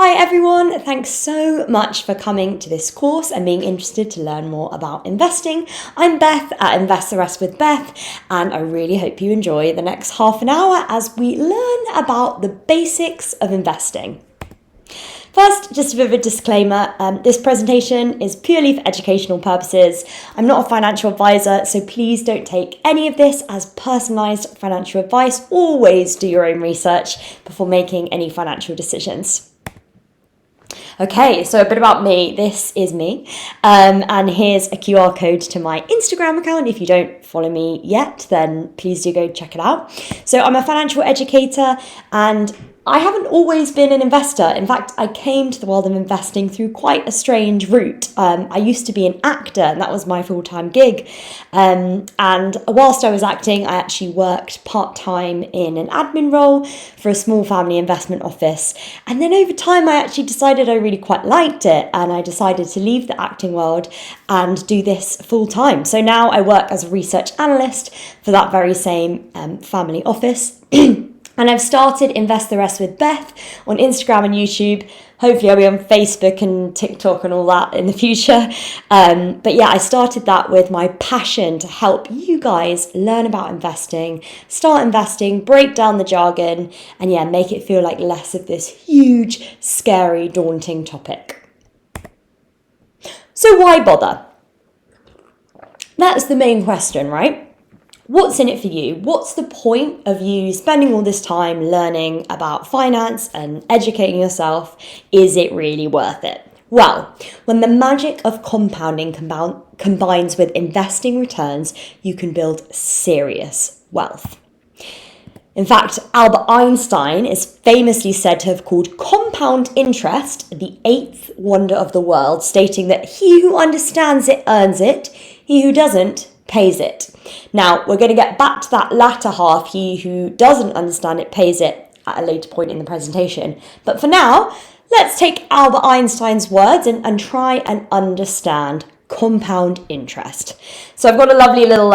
Hi everyone, thanks so much for coming to this course and being interested to learn more about investing. I'm Beth at Invest the Rest with Beth, and I really hope you enjoy the next half an hour as we learn about the basics of investing. First, just a bit of a disclaimer, this presentation is purely for educational purposes. I'm not a financial advisor, so please don't take any of this as personalised financial advice. Always do your own research before making any financial decisions. Okay, so a bit about me. This is me, and here's a QR code to my Instagram account. If you don't follow me yet, then please do go check it out. So I'm a financial educator, and I haven't always been an investor. In fact, I came to the world of investing through quite a strange route. I used to be an actor, and that was my full-time gig. And whilst I was acting, I actually worked part-time in an admin role for a small family investment office. And then over time, I actually decided I really quite liked it, and I decided to leave the acting world and do this full-time. So now I work as a research analyst for that very same family office. And I've started Invest the Rest with Beth on Instagram and YouTube. Hopefully I'll be on Facebook and TikTok and all that in the future. But yeah, I started that with my passion to help you guys learn about investing, start investing, break down the jargon, and yeah, make it feel like less of this huge, scary, daunting topic. So why bother? That's the main question, right? What's in it for you? What's the point of you spending all this time learning about finance and educating yourself? Is it really worth it? Well, when the magic of compounding combines with investing returns, you can build serious wealth. In fact, Albert Einstein is famously said to have called compound interest the eighth wonder of the world, stating that he who understands it earns it, he who doesn't pays it. Now, we're going to get back to that latter half, he who doesn't understand it pays it, at a later point in the presentation. But for now, let's take Albert Einstein's words and try and understand compound interest. So I've got a lovely little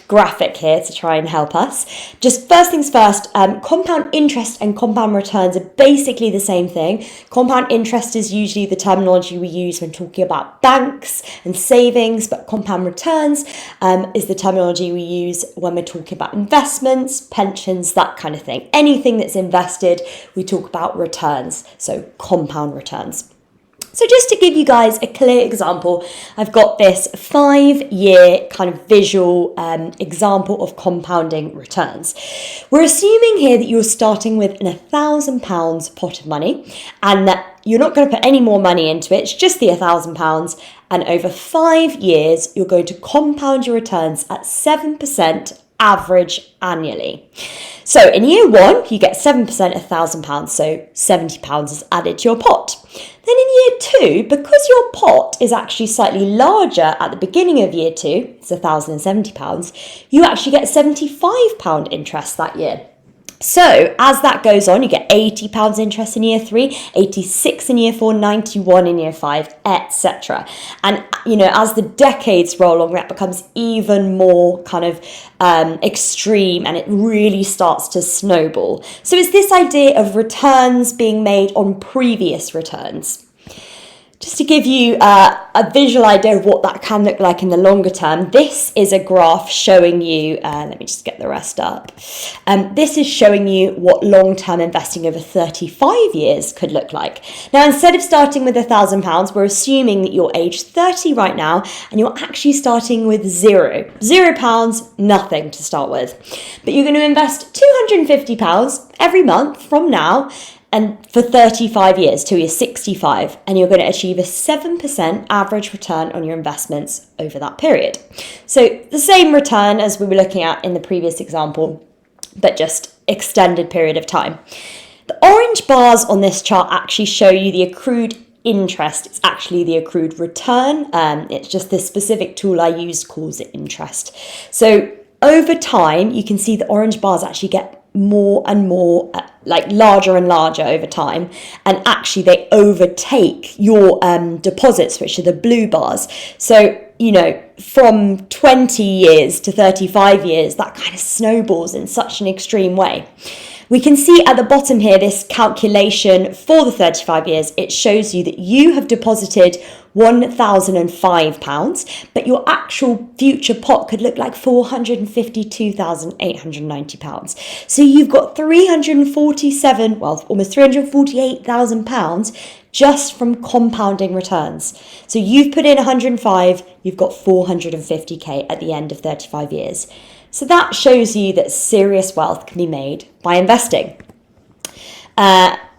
graphic here to try and help us. Just first things first, compound interest and compound returns are basically the same thing. Compound interest is usually the terminology we use when talking about banks and savings, but compound returns is the terminology we use when we're talking about investments, pensions, that kind of thing. Anything that's invested, we talk about returns, so compound returns. So just to give you guys a clear example, I've got this 5-year kind of visual example of compounding returns. We're assuming here that you're starting with an £1,000 pot of money and that you're not going to put any more money into it, it's just the £1,000, and over 5 years, you're going to compound your returns at 7% average annually. So in year one, you get 7% of £1,000, so £70 is added to your pot. Then in year two, because your pot is actually slightly larger at the beginning of year two, it's £1,070, you actually get £75 interest that year. So as that goes on, you get £80 interest in year 3, 86 in year 4, 91 in year 5, etc. And, you know, as the decades roll on, that becomes even more kind of extreme, and it really starts to snowball. So it's this idea of returns being made on previous returns. Just to give you a visual idea of what that can look like in the longer term, this is a graph showing you, let me just get the rest up. This is showing you what long-term investing over 35 years could look like. Now, instead of starting with £1,000, we're assuming that you're age 30 right now, and you're actually starting with £0, nothing to start with. But you're going to invest £250 every month from now, and for 35 years till you're 65, and you're going to achieve a 7% average return on your investments over that period. So the same return as we were looking at in the previous example, but just extended period of time. The orange bars on this chart actually show you the accrued interest. It's actually the accrued return. It's just this specific tool I used calls it interest. So over time, you can see the orange bars actually get more and more, like larger and larger over time, and actually they overtake your deposits, which are the blue bars. So, you know, from 20 years to 35 years, that kind of snowballs in such an extreme way. We can see at the bottom here, this calculation for the 35 years, it shows you that you have deposited £1,005, but your actual future pot could look like £452,890. So you've got almost £348,000 just from compounding returns. So you've put in 105, you've got 450k at the end of 35 years. So that shows you that serious wealth can be made by investing.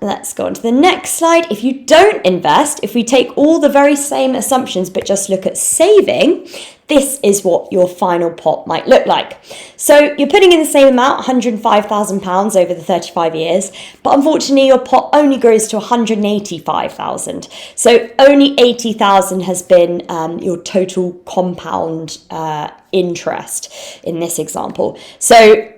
Let's go on to the next slide. If you don't invest, if we take all the very same assumptions but just look at saving, this is what your final pot might look like. So you're putting in the same amount, £105,000 over the 35 years, but unfortunately your pot only grows to £185,000. So only £80,000 has been your total compound interest in this example. So,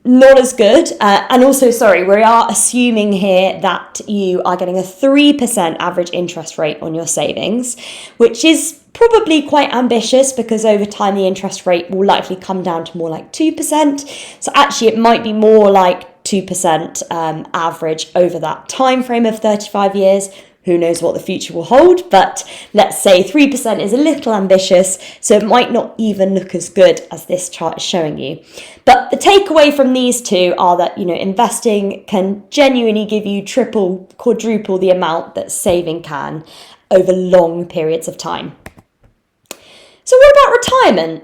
not as good. And also, we are assuming here that you are getting a 3% average interest rate on your savings, which is probably quite ambitious because over time the interest rate will likely come down to more like 2%. So actually it might be more like 2% average over that time frame of 35 years. Who knows what the future will hold, but let's say 3% is a little ambitious, so it might not even look as good as this chart is showing you. But the takeaway from these two are that, investing can genuinely give you triple, quadruple the amount that saving can over long periods of time. So what about retirement?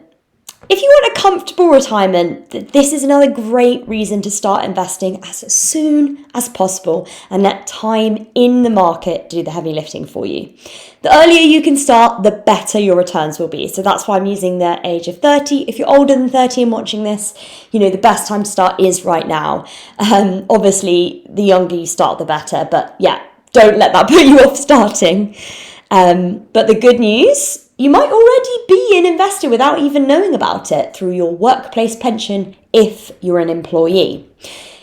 If you want a comfortable retirement, this is another great reason to start investing as soon as possible and let time in the market do the heavy lifting for you. The earlier you can start, the better your returns will be. So that's why I'm using the age of 30. If you're older than 30 and watching this, the best time to start is right now. Obviously, the younger you start, the better. But yeah, don't let that put you off starting. But the good news, you might already be an investor without even knowing about it through your workplace pension if you're an employee.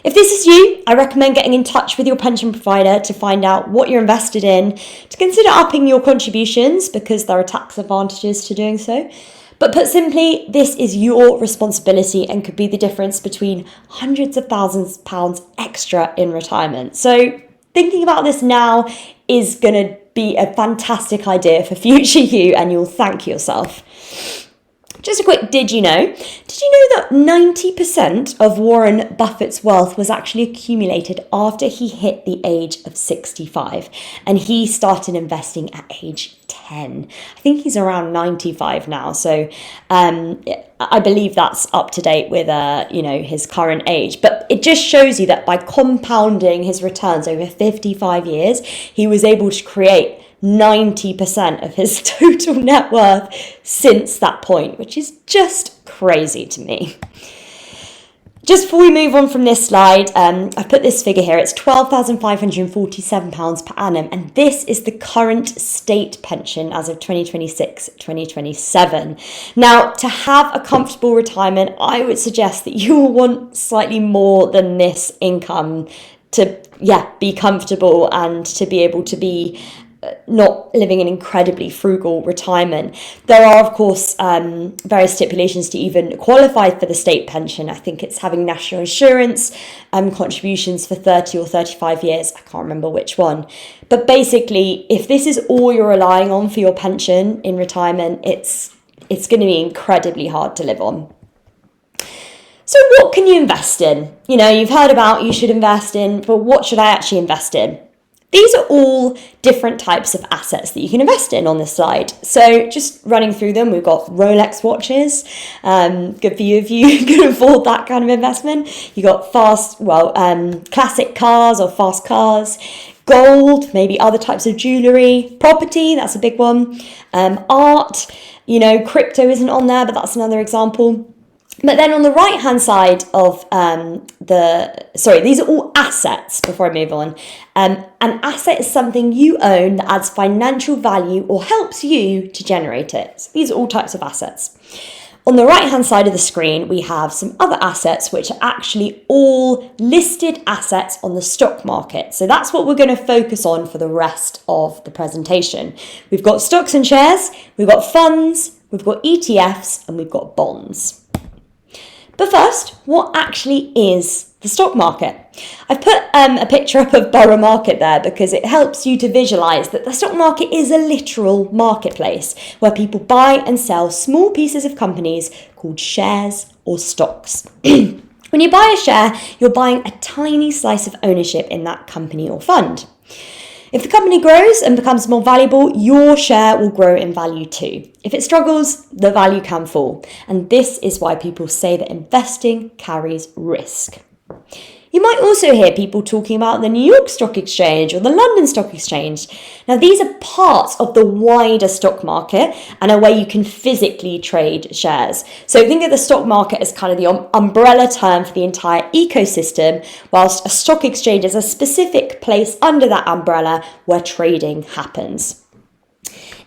If this is you, I recommend getting in touch with your pension provider to find out what you're invested in, to consider upping your contributions because there are tax advantages to doing so. But put simply, this is your responsibility and could be the difference between hundreds of thousands of pounds extra in retirement. So thinking about this now is going to be a fantastic idea for future you, and you'll thank yourself. Just a quick did you know? Did you know that 90% of Warren Buffett's wealth was actually accumulated after he hit the age of 65? And he started investing at age 10. I think he's around 95 now. So I believe that's up to date with his current age. But it just shows you that by compounding his returns over 55 years, he was able to create 90% of his total net worth since that point, which is just crazy to me. Just before we move on from this slide, I've put this figure here. It's £12,547 per annum, and this is the current state pension as of 2026-2027. Now, to have a comfortable retirement, I would suggest that you will want slightly more than this income to, be comfortable and to be able to be not living an incredibly frugal retirement. There are, of course, various stipulations to even qualify for the state pension. I think it's having national insurance contributions for 30 or 35 years. I can't remember which one. But basically, if this is all you're relying on for your pension in retirement, it's going to be incredibly hard to live on. So what can you invest in? You've heard about you should invest in, but what should I actually invest in? These are all different types of assets that you can invest in on this slide. So just running through them, we've got Rolex watches. Good for you if you can afford that kind of investment. You got classic cars or fast cars, gold, maybe other types of jewellery, property, that's a big one. Art, crypto isn't on there, but that's another example. But then on the right-hand side of these are all assets before I move on. An asset is something you own that adds financial value or helps you to generate it. So these are all types of assets. On the right-hand side of the screen, we have some other assets, which are actually all listed assets on the stock market. So that's what we're going to focus on for the rest of the presentation. We've got stocks and shares, we've got funds, we've got ETFs, and we've got bonds. But first, what actually is the stock market? I've put a picture up of Borough Market there because it helps you to visualise that the stock market is a literal marketplace where people buy and sell small pieces of companies called shares or stocks. When you buy a share, you're buying a tiny slice of ownership in that company or fund. If the company grows and becomes more valuable, your share will grow in value too. If it struggles, the value can fall. And this is why people say that investing carries risk. You might also hear people talking about the New York Stock Exchange or the London Stock Exchange. Now, these are parts of the wider stock market and are where you can physically trade shares. So think of the stock market as kind of the umbrella term for the entire ecosystem, whilst a stock exchange is a specific place under that umbrella where trading happens.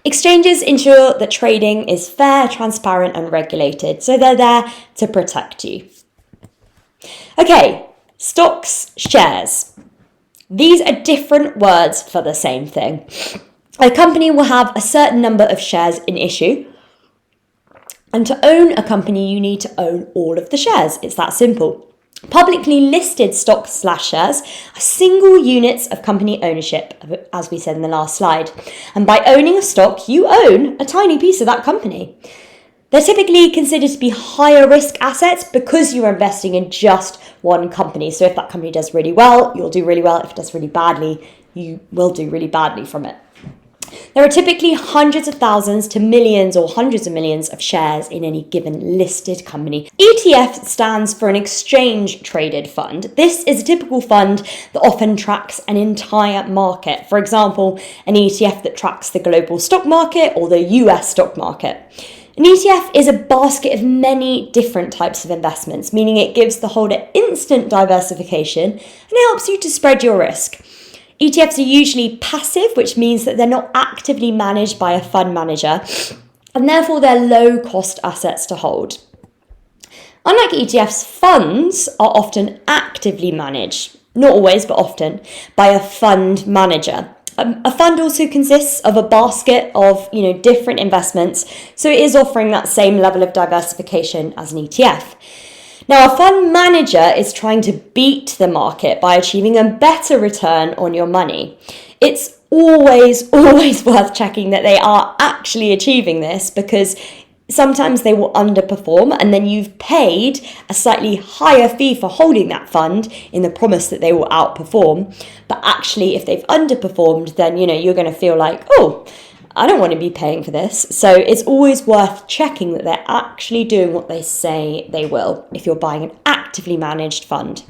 Exchanges ensure that trading is fair, transparent, and regulated, so they're there to protect you. Okay. Stocks, shares. These are different words for the same thing. A company will have a certain number of shares in issue. And to own a company, you need to own all of the shares. It's that simple. Publicly listed stocks/shares are single units of company ownership, as we said in the last slide. And by owning a stock, you own a tiny piece of that company. They're typically considered to be higher risk assets because you're investing in just one company. So if that company does really well, you'll do really well. If it does really badly, you will do really badly from it. There are typically hundreds of thousands to millions or hundreds of millions of shares in any given listed company. ETF stands for an exchange traded fund. This is a typical fund that often tracks an entire market. For example, an ETF that tracks the global stock market or the US stock market. An ETF is a basket of many different types of investments, meaning it gives the holder instant diversification and helps you to spread your risk. ETFs are usually passive, which means that they're not actively managed by a fund manager, and therefore they're low-cost assets to hold. Unlike ETFs, funds are often actively managed, not always, but often, by a fund manager. A fund also consists of a basket of different investments, so it is offering that same level of diversification as an ETF. Now, a fund manager is trying to beat the market by achieving a better return on your money. It's always worth checking that they are actually achieving this, because sometimes they will underperform and then you've paid a slightly higher fee for holding that fund in the promise that they will outperform. But actually, if they've underperformed, then you're going to feel like, oh, I don't want to be paying for this. So it's always worth checking that they're actually doing what they say they will if you're buying an actively managed fund.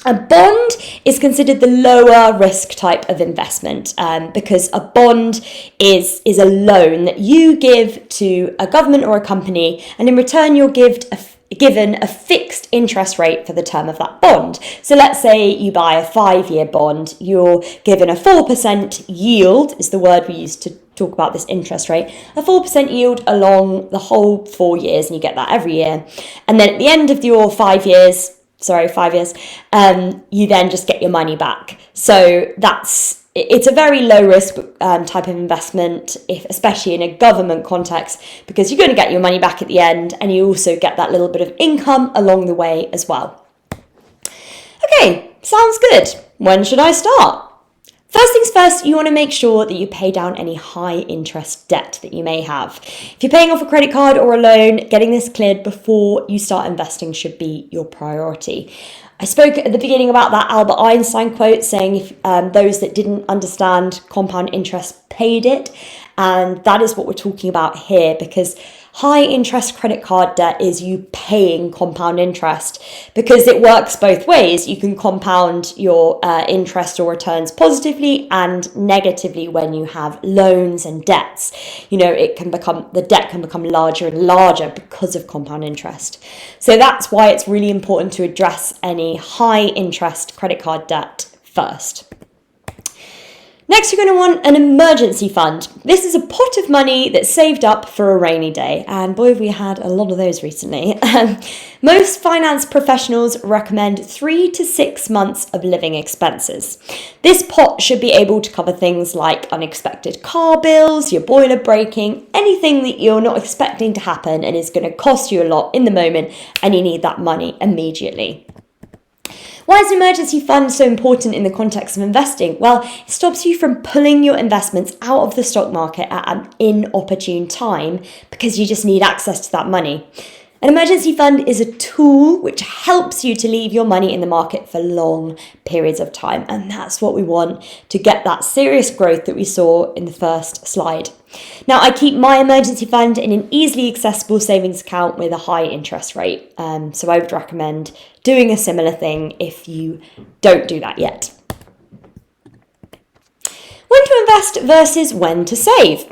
A bond is considered the lower risk type of investment because a bond is a loan that you give to a government or a company, and in return you're given a fixed interest rate for the term of that bond. So let's say you buy a 5-year bond, you're given a 4% yield, is the word we use to talk about this interest rate, a 4% yield along the whole 4 years, and you get that every year. And then at the end of your 5 years, you then just get your money back. So it's a very low risk type of investment, especially in a government context, because you're going to get your money back at the end, and you also get that little bit of income along the way as well. Okay, sounds good. When should I start? First things first, you want to make sure that you pay down any high interest debt that you may have. If you're paying off a credit card or a loan, getting this cleared before you start investing should be your priority. I spoke at the beginning about that Albert Einstein quote saying if those that didn't understand compound interest paid it. And that is what we're talking about here, because high interest credit card debt is you paying compound interest, because it works both ways. You can compound your interest or returns positively and negatively when you have loans and debts. The debt can become larger and larger because of compound interest. So that's why it's really important to address any high interest credit card debt first. Next, you're going to want an emergency fund. This is a pot of money that's saved up for a rainy day. And boy, have we had a lot of those recently. Most finance professionals recommend 3 to 6 months of living expenses. This pot should be able to cover things like unexpected car bills, your boiler breaking, anything that you're not expecting to happen and is going to cost you a lot in the moment, and you need that money immediately. Why is an emergency fund so important in the context of investing? Well, it stops you from pulling your investments out of the stock market at an inopportune time because you just need access to that money. An emergency fund is a tool which helps you to leave your money in the market for long periods of time. And that's what we want to get that serious growth that we saw in the first slide. Now, I keep my emergency fund in an easily accessible savings account with a high interest rate. So I would recommend doing a similar thing if you don't do that yet. When to invest versus when to save.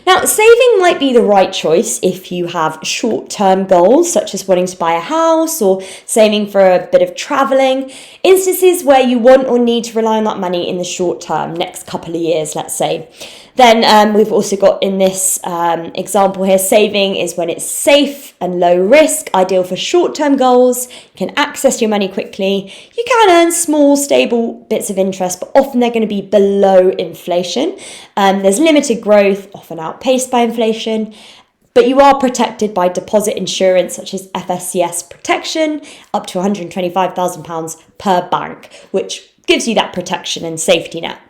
Now, saving might be the right choice if you have short-term goals, such as wanting to buy a house or saving for a bit of traveling. Instances where you want or need to rely on that money in the short term, next couple of years, let's say. Then we've also got in this example here, saving is when it's safe and low risk, ideal for short-term goals. You can access your money quickly. You can earn small, stable bits of interest, but often they're going to be below inflation. There's limited growth, often outpaced by inflation. But you are protected by deposit insurance such as FSCS protection, up to £125,000 per bank, which gives you that protection and safety net.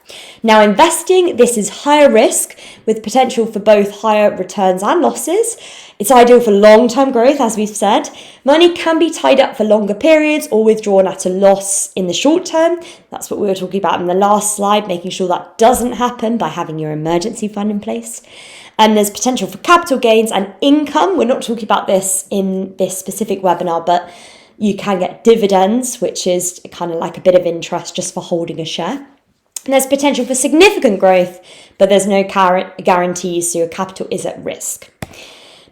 Now, investing, this is higher risk with potential for both higher returns and losses. It's ideal for long-term growth, as we've said. Money can be tied up for longer periods or withdrawn at a loss in the short term. That's what we were talking about in the last slide, making sure that doesn't happen by having your emergency fund in place. And there's potential for capital gains and income. We're not talking about this in this specific webinar, but you can get dividends, which is kind of like a bit of interest just for holding a share. And there's potential for significant growth, but there's no guarantees, so your capital is at risk.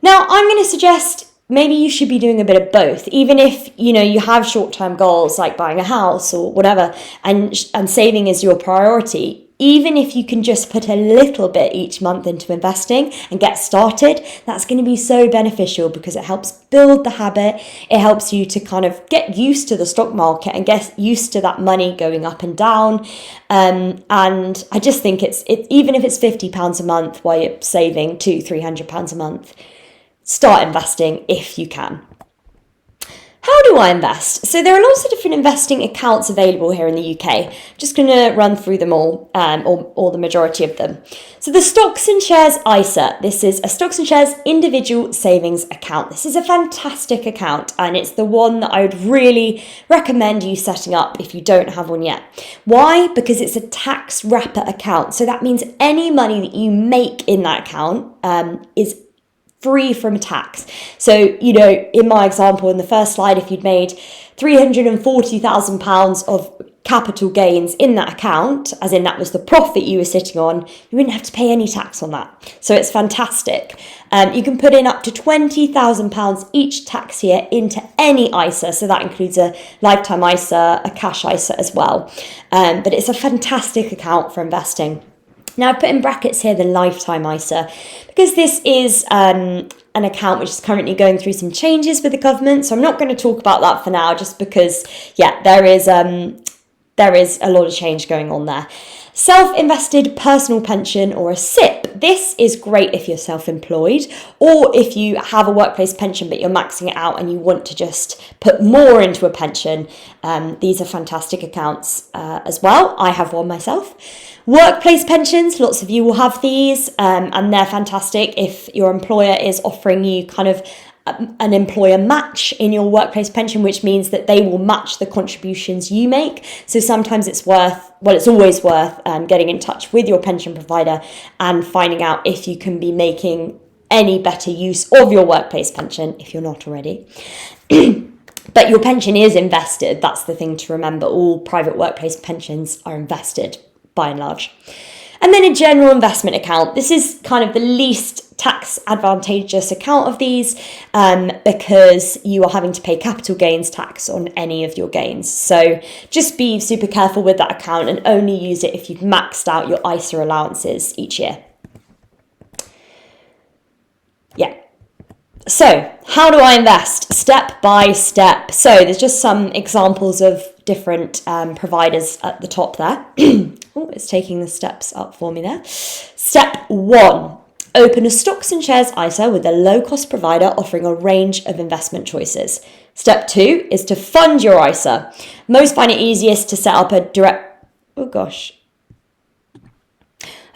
Now, I'm going to suggest maybe you should be doing a bit of both, even if you have short-term goals like buying a house or whatever, and saving is your priority. Even if you can just put a little bit each month into investing and get started, that's going to be so beneficial because it helps build the habit. It helps you to kind of get used to the stock market and get used to that money going up and down. And I just think it's even if it's £50 a month while you're saving £200-300 a month, start investing if you can. How do I invest? So there are lots of different investing accounts available here in the UK. Just going to run through them all, or the majority of them. So the Stocks and Shares ISA. This is a Stocks and Shares individual savings account. This is a fantastic account, and it's the one that I would really recommend you setting up if you don't have one yet. Why? Because it's a tax wrapper account. So that means any money that you make in that account is free from tax. So, in my example, in the first slide, if you'd made £340,000 of capital gains in that account, as in that was the profit you were sitting on, you wouldn't have to pay any tax on that. So it's fantastic. You can put in up to £20,000 each tax year into any ISA. So that includes a lifetime ISA, a cash ISA as well. But it's a fantastic account for investing. Now, I've put in brackets here the lifetime ISA because this is an account which is currently going through some changes with the government. So I'm not going to talk about that for now, just because, there is a lot of change going on there. Self-invested personal pension, or a SIP. This is great if you're self-employed or if you have a workplace pension but you're maxing it out and you want to just put more into a pension. These are fantastic accounts as well. I have one myself. Workplace pensions, lots of you will have these, and they're fantastic if your employer is offering you kind of an employer match in your workplace pension, which means that they will match the contributions you make. So sometimes it's always worth getting in touch with your pension provider and finding out if you can be making any better use of your workplace pension if you're not already. But your pension is invested. That's the thing to remember. All private workplace pensions are invested by and large. And then a general investment account. This is kind of the least tax advantageous account of these because you are having to pay capital gains tax on any of your gains. So just be super careful with that account and only use it if you've maxed out your ISA allowances each year. Yeah. So how do I invest? Step by step. So there's just some examples of different providers at the top there. Oh, it's taking the steps up for me there. Step 1. Open a stocks and shares ISA with a low-cost provider offering a range of investment choices. Step 2 is to fund your ISA. Most find it easiest to set up a direct... Oh, gosh.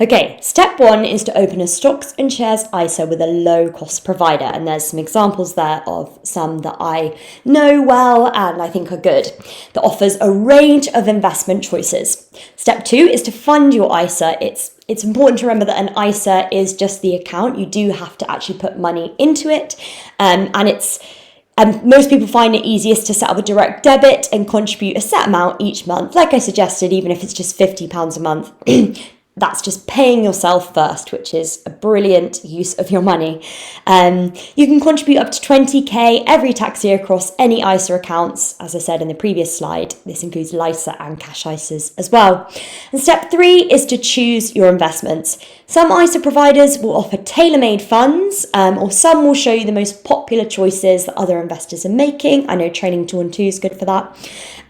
Okay, step 1 is to open a stocks and shares ISA with a low-cost provider. And there's some examples there of some that I know well and I think are good, that offers a range of investment choices. Step 2 is to fund your ISA. It's important to remember that an ISA is just the account. You do have to actually put money into it. And most people find it easiest to set up a direct debit and contribute a set amount each month. Like I suggested, even if it's just £50 a month, that's just paying yourself first, which is a brilliant use of your money. You can contribute up to 20k every tax year across any ISA accounts. As I said in the previous slide, this includes LISA and cash ISAs as well. And step 3 is to choose your investments. Some ISA providers will offer tailor-made funds, or some will show you the most popular choices that other investors are making. I know Training 212 is good for that.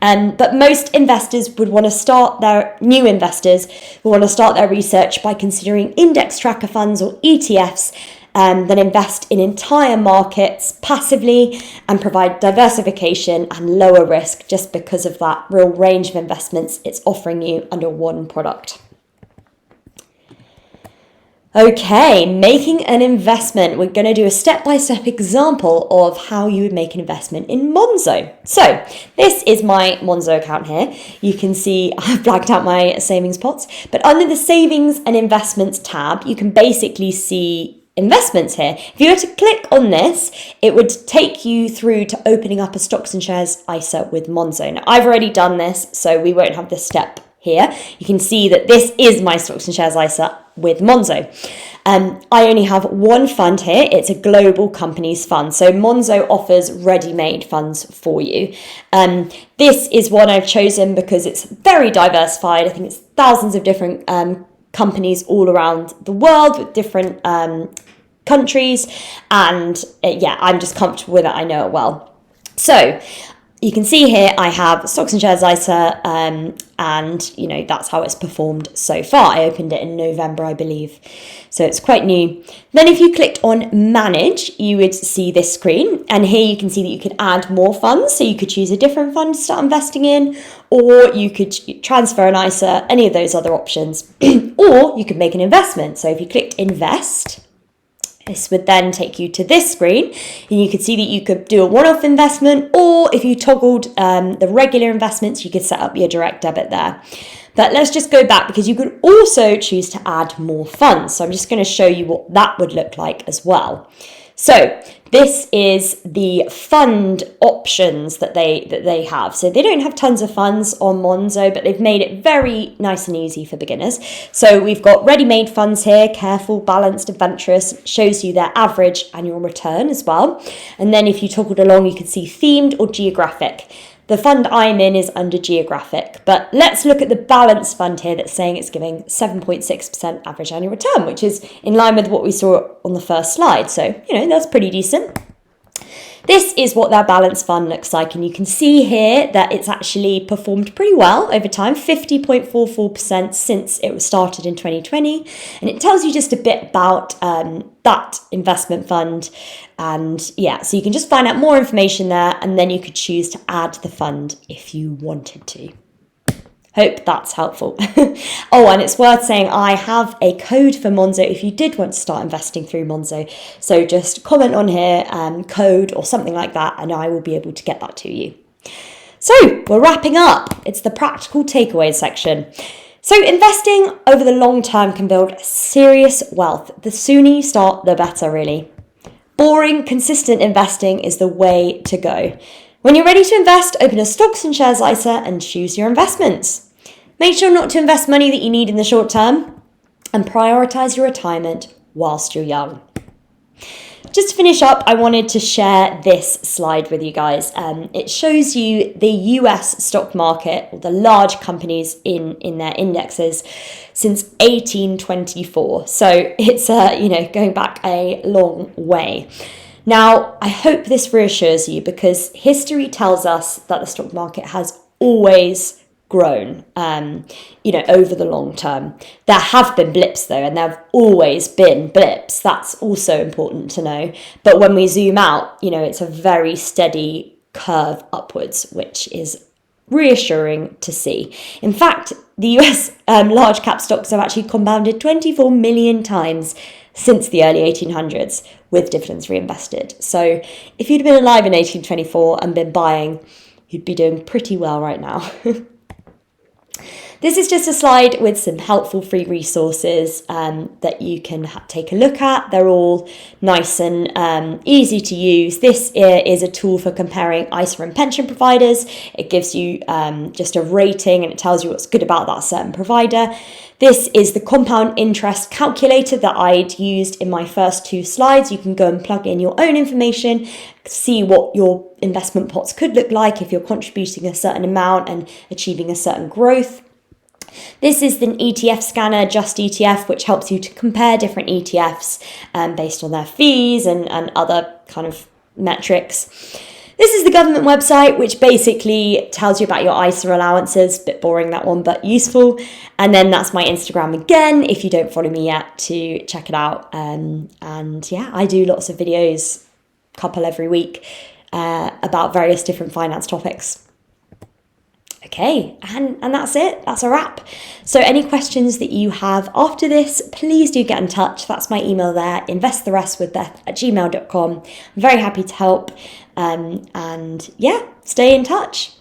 But most investors would want to start new investors will want to start their research by considering index tracker funds or ETFs that invest in entire markets passively and provide diversification and lower risk just because of that real range of investments it's offering you under one product. Okay, making an investment. We're going to do a step-by-step example of how you would make an investment in Monzo. So this is my Monzo account here. You can see I've blacked out my savings pots, but under the savings and investments tab, you can basically see investments here. If you were to click on this, it would take you through to opening up a stocks and shares ISA with Monzo. Now, I've already done this, so we won't have this step here. You can see that this is my stocks and shares ISA with Monzo. I only have one fund here. It's a global companies fund. So Monzo offers ready-made funds for you. This is one I've chosen because it's very diversified. I think it's thousands of different companies all around the world with different countries. And I'm just comfortable with it. I know it well. So you can see here I have stocks and shares ISA, and that's how it's performed so far. I opened it in November, I believe, so it's quite new. Then if you clicked on manage, you would see this screen, and here you can see that you can add more funds. So you could choose a different fund to start investing in, or you could transfer an ISA, any of those other options, or you could make an investment. So if you clicked invest, this would then take you to this screen, and you could see that you could do a one-off investment, or if you toggled the regular investments, you could set up your direct debit there. But let's just go back, because you could also choose to add more funds. So I'm just going to show you what that would look like as well. So this is the fund options that they have. So they don't have tons of funds on Monzo, but they've made it very nice and easy for beginners. So we've got ready-made funds here, careful, balanced, adventurous, shows you their average annual return as well. And then if you toggled along, you can see themed or geographic. The fund I'm in is under geographic, but let's look at the balanced fund here that's saying it's giving 7.6% average annual return, which is in line with what we saw on the first slide. So, that's pretty decent. This is what their balanced fund looks like, and you can see here that it's actually performed pretty well over time, 50.44% since it was started in 2020, and it tells you just a bit about that investment fund. And so you can just find out more information there, and then you could choose to add the fund if you wanted to. Hope that's helpful. Oh, and it's worth saying I have a code for Monzo if you did want to start investing through Monzo. So just comment on here, code or something like that, and I will be able to get that to you. So we're wrapping up. It's the practical takeaways section. So investing over the long term can build serious wealth. The sooner you start, the better, really. Boring, consistent investing is the way to go. When you're ready to invest, open a stocks and shares ISA and choose your investments. Make sure not to invest money that you need in the short term, and prioritise your retirement whilst you're young. Just to finish up, I wanted to share this slide with you guys. It shows you the US stock market, or the large companies in their indexes, since 1824. So it's going back a long way. Now, I hope this reassures you, because history tells us that the stock market has always grown, over the long term. There have been blips though, and there have always been blips. That's also important to know. But when we zoom out, it's a very steady curve upwards, which is reassuring to see. In fact, the US large cap stocks have actually compounded 24 million times since the early 1800s with dividends reinvested. So if you'd been alive in 1824 and been buying, you'd be doing pretty well right now. This is just a slide with some helpful free resources that you can take a look at. They're all nice and easy to use. This is a tool for comparing ISA and pension providers. It gives you just a rating, and it tells you what's good about that certain provider. This is the compound interest calculator that I'd used in my first two slides. You can go and plug in your own information, see what your investment pots could look like if you're contributing a certain amount and achieving a certain growth. This is the ETF scanner, Just ETF, which helps you to compare different ETFs based on their fees and other kind of metrics. This is the government website, which basically tells you about your ISA allowances. Bit boring, that one, but useful. And then that's my Instagram again, if you don't follow me yet, to check it out. And yeah, I do lots of videos, couple every week, about various different finance topics. Okay, and that's it. That's a wrap. So any questions that you have after this, please do get in touch. That's my email there, investtherestwithbeth@gmail.com. I'm very happy to help. And yeah, stay in touch.